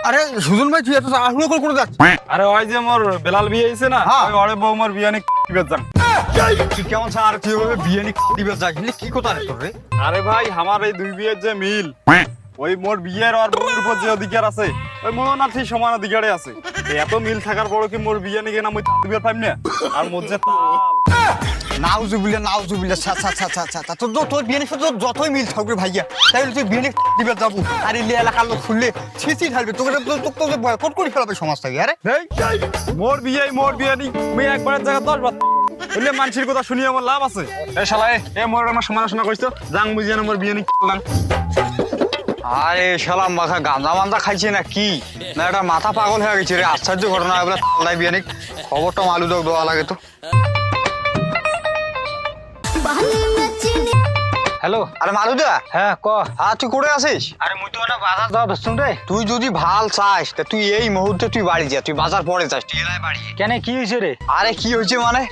আরে সুজন ভাই তুই এত তাড়াহুড়ো করে যাচ্ছিস? আরে ওই যে মোর বেলাল বিয়ে হইছে না, হ্যাঁ। ওই ওরে বৌমার বিয়ে নি দিবে যান। তুই কেমন আর তুই ওভাবে বিয়ে নিয়ে দিবে যাচ্ছিস কি কথা রে তোর রে? আরে ভাই আমার এই দুই বিয়ের যে মিল, ওই মোর বিয়ের আর বউর উপর যে অধিকার আছে ওই মোর না ঠিক সমান অধিকারে আছে। এই এত মিল থাকার পরও কি মোর বিয়ে নিয়ে না মই দিবে পাইম না? আর মোর যে তাল নাউজুবিল্লাহ তোর বিয়ে নিয়ে তোর যতই মিল থাকবে ভাইয়া তাইলে তুই বিয়ে নিয়ে দিবে যাবো আর এই এলাকার লোক শুনলে ছিছি ঢালবে তোকে তোকে বয়কট করে ফেলাবে সমাজ থেকে। আরে এই মোর বিয়ে নি মই একবারের জায়গা 10 বার বললে মানুষের কথা শুনিয়ে আমার লাভ আছে? এই শালা এ মোর আমার সমালোচনা কইছো জাং বুঝিয়ে না মোর বিয়ে নিয়ে করলাম। আরে শালা মাথা গাঁজা মান্দা খাইছে না কি না এটা মাথা পাগল হয়ে গেছে রে। আশ্চর্য ঘটনা এগুলো তাল্লাই বিয়ে নিক খবরটা মালু দাও দেওয়া লাগে তো। হ্যালো আরে মালুদা। হ্যাঁ ক। হ্যাঁ তুই করে আসিস? আরে মুই তো একটা বাজার যাওয়া দোস্তুন রে। তুই যদি ভাল চাস তা তুই এই মুহূর্তে তুই বাড়ি যা, তুই বাজার পরে যাস, তুই এলাই বাড়ি। কেন কি হয়েছে রে? আরে কি হয়েছে মানে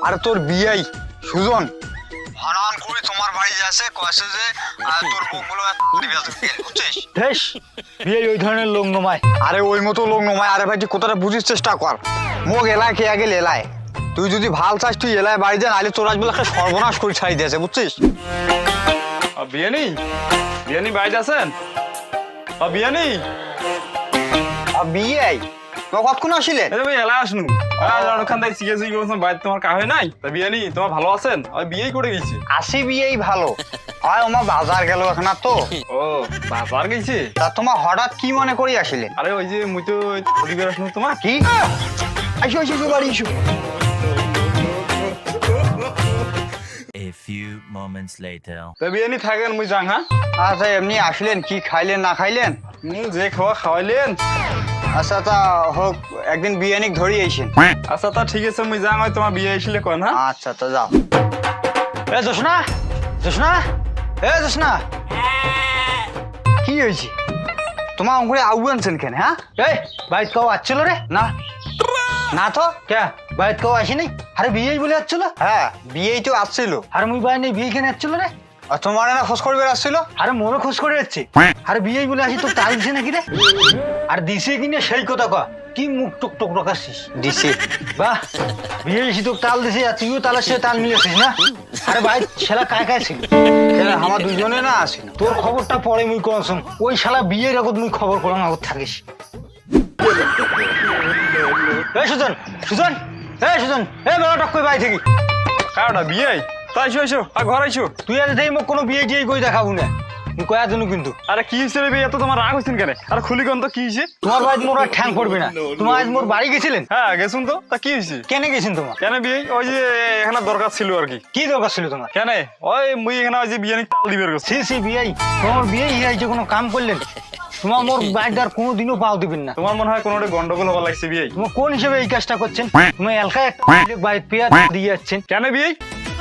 আরে তোর বিয়েই সুজন হনান করে তোমার বাড়ি যাচ্ছে কয়েছে যে তোর বউগুলো দিবে বুঝছিস? বেশ বিয়ে ওই ধরনের লোক নমায়। আরে ওই মতো লোক নমায়। আরে ভাই তুই কোথাটা বুঝিস চেষ্টা কর। মোক এলায় কে আগে এলায় তুই যদি ভাল চাস তুই এলায় বাড়ি যা, নাহলে তোর আজবেলা একটা সর্বনাশ করে ছাড়ি দিয়েছে বুঝছিস? বিয়ে নি বাইরে আছেন? বিয়ে নি বিয়ে কতক্ষণ আসিলে? ভাই এলা আসনু ওখান থেকে জিজ্ঞেস করছেন বাইরে তোমার কাহে নাই তা বিয়ে নি তোমার ভালো আছেন? আমি বিয়েই করে গেছি। আসি বিয়েই ভালো আর আমার বাজার গেল এখন আর তো। ও বাজার গেছি? তা তোমার হঠাৎ কি মনে করি আসিলেন? আরে ওই যে মুই তো দিবে আসনু তোমার কি আইসো আইসো বাড়ি এসো। A few moments later. তা বিয়ে নি থাকেন মুই যাং। হ্যাঁ আচ্ছা এমনি আসলেন কি খাইলেন না খাইলেন? যে খাওয়া খাওয়াইলেন। আচ্ছা তা হোক একদিন বিরিয়ানি ধরি আইসেন। আচ্ছা তা ঠিক আছে মুই যাং, ওই তোমার বিয়ে আসলে কোন। হ্যাঁ আচ্ছা তো যাও। এ জোসনা জোসনা এ জোসনা কি হয়েছে তোমার অঙ্কুরে আউ আনছেন কেন? হ্যাঁ এই বাইত কেউ আসছিল রে? না না তো। কে বাইত কেউ আসেনি? আরে বিয়েই বলে আসছিল। হ্যাঁ বিয়েই তো আসছিল। আরে মুই বাই নেই বিয়ে কেন আসছিল রে? আর তোমার না খোঁজ করবে আসছিল? আরে মোরও খোঁজ করে যাচ্ছে। আরে বিয়েই বলে আসি তোর তাল দিছে নাকি রে? আর দিছে কিনে সেই কথা কয় কি মুখ টুক টুক রাখাচ্ছিস? দিছি। বাহ বিয়ে এসে তোকে তাল দিছে আর তুইও তালের সাথে তাল মিলেছিস না? আরে ভাই ছেলা কায় কায় ছিল? আমার দুজনে না আসিল। তোর খবরটা পরে মুই কনসম ওই শালা বিয়ের আগত মুই খবর করলাম আগত থাকিস। এই সুজন সুজন এই সুজন এই বেলাটা কই বাই থাকি কারোটা বিয়ে তাই আইসো আইসো আর ঘর আইসো। তুই আজ দেই মোক কোনো বিয়ে গিয়ে কই দেখাবো না তুই কয়া জানো কিন্তু। আরে কি হয়েছে রে বিয়ে এত তোমার রাগ হয়েছেন কেন? আরে খুলি কোন তো কি হয়েছে? তোমার বাড়ি মোর আর ঠ্যাং পড়বে না। তোমার আজ মোর বাড়ি গেছিলেন? হ্যাঁ গেছুন তো তা কি হয়েছে? কেন গেছেন তোমার? কেন বিয়ে ওই যে এখানে দরকার ছিল আর কি। কি দরকার ছিল তোমার? কেন ওই মুই এখানে ওই যে বিয়ে নিয়ে তাল দিবের গেছি। সি সি বিয়ে তোমার বিয়ে হিয়াইছে কোনো কাম করলেন? তোমার মোর বাড়িতে আর কোনো দিনও পাও দিবেন না। তোমার মনে হয় কোনো গন্ডগোল হবার লাগছে বিয়ে। তোমার কোন হিসেবে এই কাজটা করছেন? তুমি এলাকায় একটা বাইরে পেয়া দিয়ে যাচ্ছেন কেন বিয়ে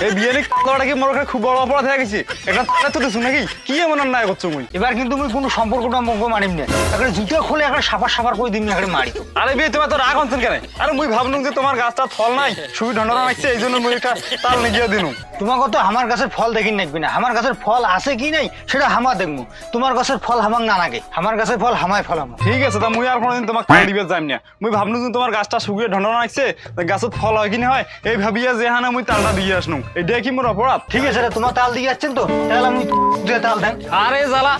এই বিয়ে নিয়ে তালটা কি মোর খুব বড় অপরাধ হয়ে গেছে? একটা তালে তো দিছু নাকি? কি এমন অন্যায় করছো মুই? এবার কিন্তু মুই কোনো সম্পর্কটা মুখ মানিম না। একটা জুতো খুলে একটা সাপার সাপার করে দিন একটা মারি। আরে বিয়ে তোমার তো রাগ হচ্ছেন কেন? আরে মুই ভাবলুম যে তোমার গাছটা ফল নাই সুবি ঢন্ডনা লাগছে এই জন্য মুই একটা তাল নিয়ে গিয়ে দিনু। তোমাকে তো আমার গাছের ফল দেখি নাকবি না। আমার গাছের ফল আছে কি নাই সেটা হামা দেখবো। তোমার গাছের ফল হামাক না নাগে। আমার গাছের ফল হামায় ফলাম। ঠিক আছে তা মুই আর কোনোদিন তোমাকে তাল দিবে যাইম না। মুই ভাবলুম যে তোমার গাছটা শুকিয়ে ঢন্ডনা লাগছে গাছত ফল হয় কি না হয় এই ভাবিয়া যে হানা মুই তালটা দিয়ে আসনু। এইটাই কি মোর অপরাধ? ঠিক আছে রে তোমার তাল দিয়ে যাচ্ছেন তো তাহলে আমি দিয়ে তাল দেন। আরে জ্বালা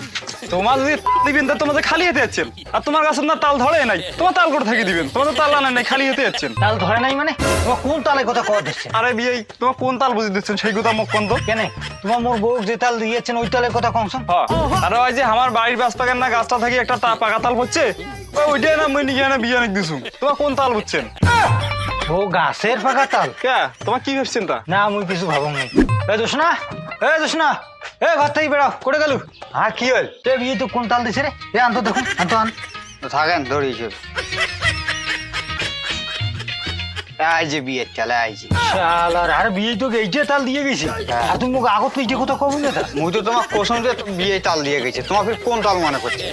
তোমার যদি তাল দিবেন তা তোমাদের খালি হতে যাচ্ছেন আর তোমার গাছের না তাল ধরে নাই তোমার তাল করে থেকে দিবেন। তোমার তো তাল আনেন নাই খালি হতে যাচ্ছেন। তাল ধরে নাই মানে তোমার কোন তালের কথা কওয়া দিচ্ছেন? আরে বিয়ে তোমার কোন তাল বুঝে দিচ্ছেন সেই কথা মোক কোন তো? কেন তোমার মোর বউ যে তাল দিয়েছেন ওই তালের কথা কমসম? হ্যাঁ আরে ওই যে আমার বাড়ির বাসপাকের না গাছটা থেকে একটা পাকা তাল হচ্ছে ওইটাই না মুই নিয়ে বিয়ে অনেক দিছু। তোমার কোন তাল বুঝছেন? ও গাছের পাকা তাল? কে তোমার কি ভাবছেন তা? না মুই কিছু ভাবং নাই। এ জোসনা এ জোসনা এ ঘর থেকে বেড়াও করে গেল। হ্যাঁ কি হল? তে বিয়ে তো কোন তাল দিছে রে? এ আনতো দেখুন আনতো আন। থাকেন ধরি হিসেবে এই যে বিয়ের চালে আইছি। শালার আর বিয়ে তো এইটা তাল দিয়ে গেছি আর তুমি মোক আগত এইটা কথা কব না তা? মুই তো তোমার কোসম যে বিয়ে তাল দিয়ে গেছে তোমার ফির কোন তাল মনে করছে?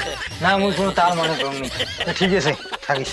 না মুই কোনো তাল মনে করুন ঠিক আছে থাকিস।